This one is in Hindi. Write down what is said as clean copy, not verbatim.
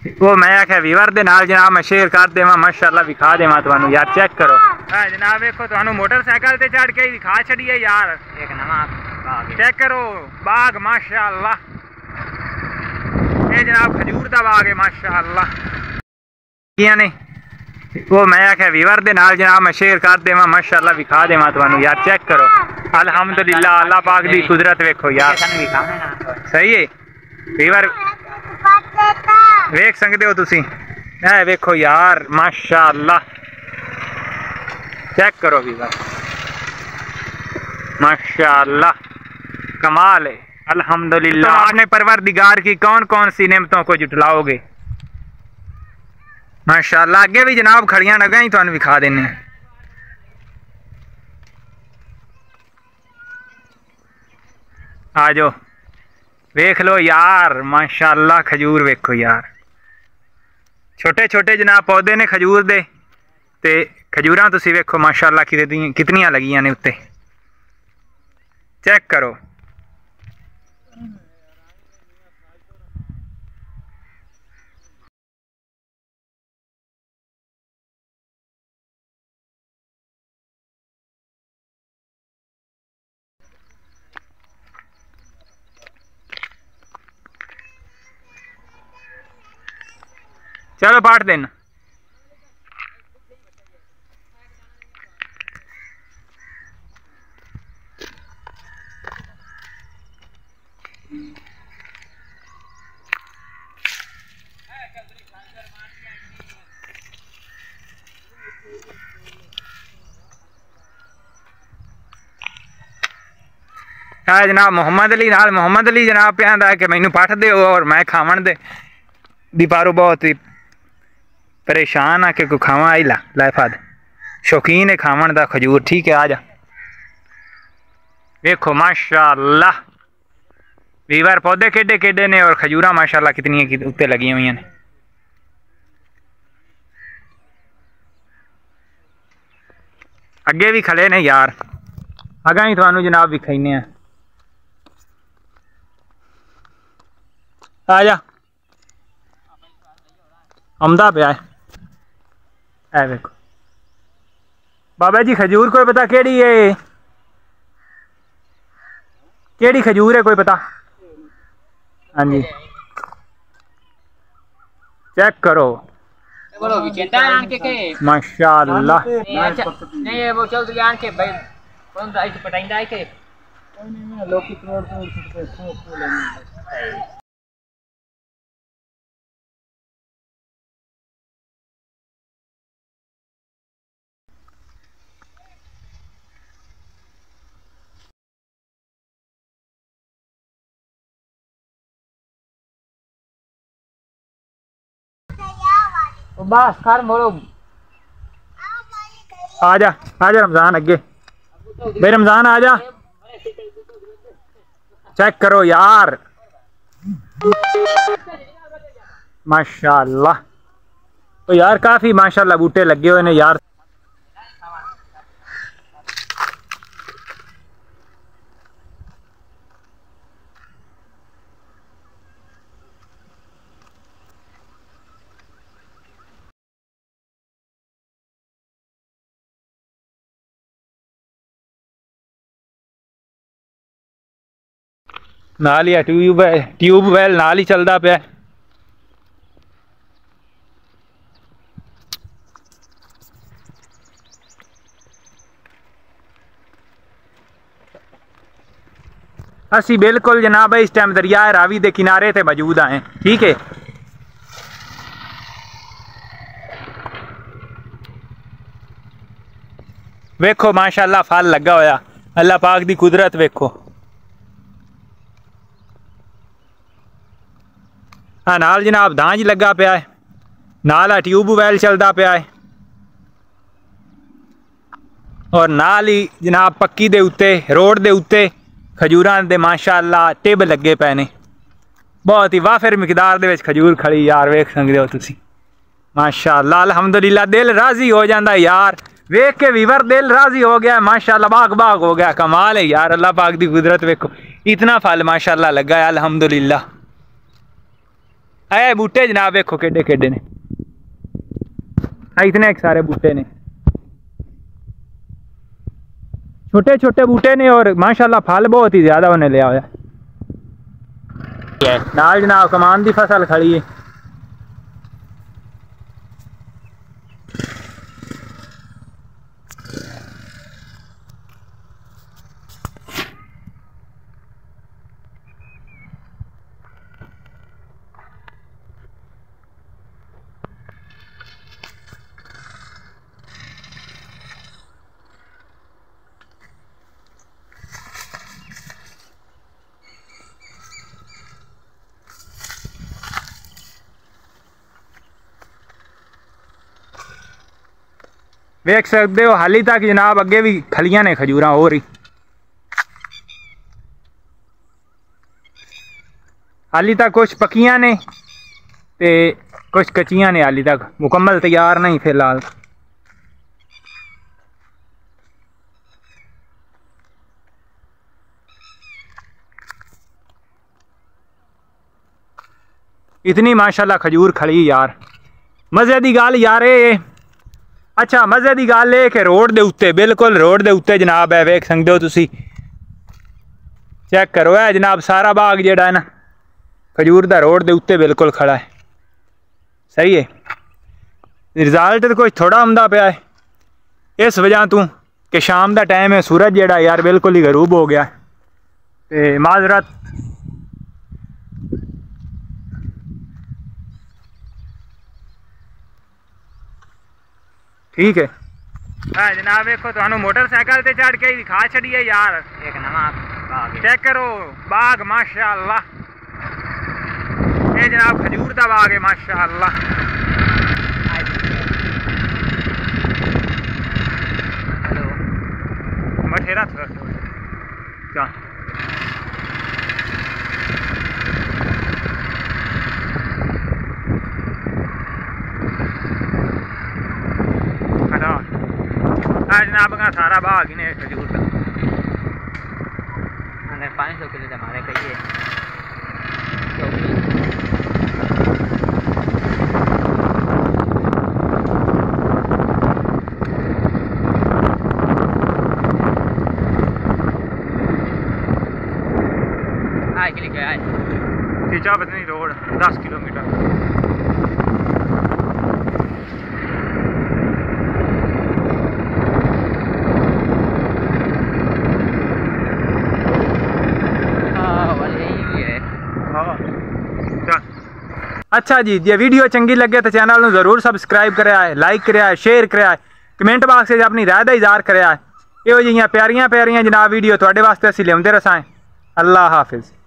वो मैं आख्या वीवर दे नाल जनाब मैं शेयर कर देवां माशाअल्लाह विखा देवां तुहानू यार चेक करो। हां जनाब देखो तुहानू मोटरसाइकिल ते चढ़ के विखा छड़िए यार एक नवा बाग चेक करो बाग माशाअल्लाह। ये जनाब खजूर दा बाग है माशाअल्लाह। किया ने वो मैं आख्या वीवर दे नाल जनाब मैं शेयर कर देवां माशाअल्लाह विखा देवां तुहानू यार चेक करो। अल्हम्दुलिल्लाह अल्लाह पाक दी कुदरत वेखो यार सही है वीवर वेख सकते हो तुसी ऐ वेखो यार माशाअल्लाह चेक करो वीवर माशाअल्लाह कमाल है अल्हम्दुलिल्लाह। तो आपने परवरदिगार की कौन कौन सी नेमतों को जुटलाओगे माशाअल्लाह। अगे भी जनाब खड़ियां नगा ही तुहानू विखा देने आ जाओ वेख लो यार माशाअल्लाह खजूर वेखो यार छोटे छोटे जनाब पौधे ने खजूर दे ते खजूरां तुसी वेखो माशाअल्लाह कितनियां लगियां ने उत्ते चेक करो। चलो पाठ देना जनाब मोहम्मद अली जनाब पे आंदा कि मैनू पठ दे और मैं खावन दे दीपारू बहुत ही परेशान आ कि कोई खावा आई ला फद शौकीन है खावन दा खजूर ठीक है आ जा देखो माशाअल्लाह वीवर पौधे केडे केडे ने और खजूरा माशाअल्लाह कितनी उत्ते लगी हुई ने। अगे भी खले ने यार अगा ही थानू जनाब विखाइने आ जा आमदा पे है देखो बाबा जी खजूर कोई पता केड़ी है केड़ी खजूर है कोई पता। हाँ जी चेक करो माशाअल्लाह नहीं वो चौधरी आन के भाई कौन सा इस पटाइंदा है के लोग करोड़ बस कर मोरो आजा रमजान अगे भाई रमजान आजा चेक करो यार माशाअल्लाह। तो यार काफी माशाअल्लाह बूटे लगे हुए ने यार। नाल ही ट्यूबवेल नाल ही चलता पे असी बिल्कुल जनाब इस टाइम दरिया रावी के किनारे ते मौजूद आए ठीक है। वेखो माशाअल्लाह फल लगा होया अल्लाह पाक दी कुदरत वेखो। हाँ नाल जनाब दांज लगा पिया है नाल ट्यूबवेल चलता पिया है और नाल ही जनाब पक्की दे उत्ते रोड दे उत्ते खजूरां दे माशाअल्लाह टिब लगे पे ने बहुत ही वाफिर मिकदार दे विच खजूर खड़ी यार वेख सकदे हो तुसी माशाअल्लाह अल्हम्दुलिल्लाह दिल राजी हो जाता यार वेख के वीवर दिल राजी हो गया माशाअल्लाह बाग बाग हो गया कमाल है यार अल्लाह पाक दी कुदरत वेखो इतना फल माशाअल्लाह लगा है अल्हम्दुलिल्लाह। ए बूटे जनाब देखो केडे केडे ने, इतने एक सारे बूटे ने, छोटे छोटे बूटे ने और माशाल्लाह फल बहुत ही ज्यादा उन्हें लिया होया। नाल जनाब कमान दी फसल खड़ी है। वेख सकते हो हाली तक जनाब अगे भी खलियां ने खजूर हो रही, हाली तक कुछ पक्कियां ने ते कुछ कच्चियां ने, हाली तक मुकम्मल तैयार नहीं फिलहाल। इतनी माशाल्लाह खजूर खड़ी यार। मज़े की गल यार ये, अच्छा मज़े की गल है कि रोड के उत्ते, बिल्कुल रोड के उत्ते जनाब है, वेख सकते हो तुसी, चेक करो है जनाब सारा बाग जेड़ा है ना खजूर का रोड के उत्ते बिल्कुल खड़ा है। सही है, रिजल्ट तो कुछ थोड़ा आंदा पिया है इस वजह तो कि शाम का टाइम है, सूरज जेड़ा यार बिल्कुल ही गरूब हो गया है। माजरत ठीक है। हाँ जनाब देखो तो मोटरसाइकिल से चढ़ के ही दिखा छड़िए यार, एक नवा बाग चेक करो बाग माशाअल्लाह, ये जनाब खजूर का बाग है माशाअल्लाह। मठेरा क्या जनाब का सारा बाग ही ने खजूर का, 500 किलो हमारे कहिए। खींचा बदनी रोड 10 किलोमीटर। अच्छा जी, जे वीडियो चंगी लगे तो चैनल में जरूर सबसक्राइब करे, लाइक करे, शेयर करे, कमेंट बॉक्स में अपनी राय का इजहार करे। यो जी प्यारियां प्यारियां जनाब वीडियो थोड़े वास्ते असीं लियाउंदे रसां। अल्लाह हाफिज़।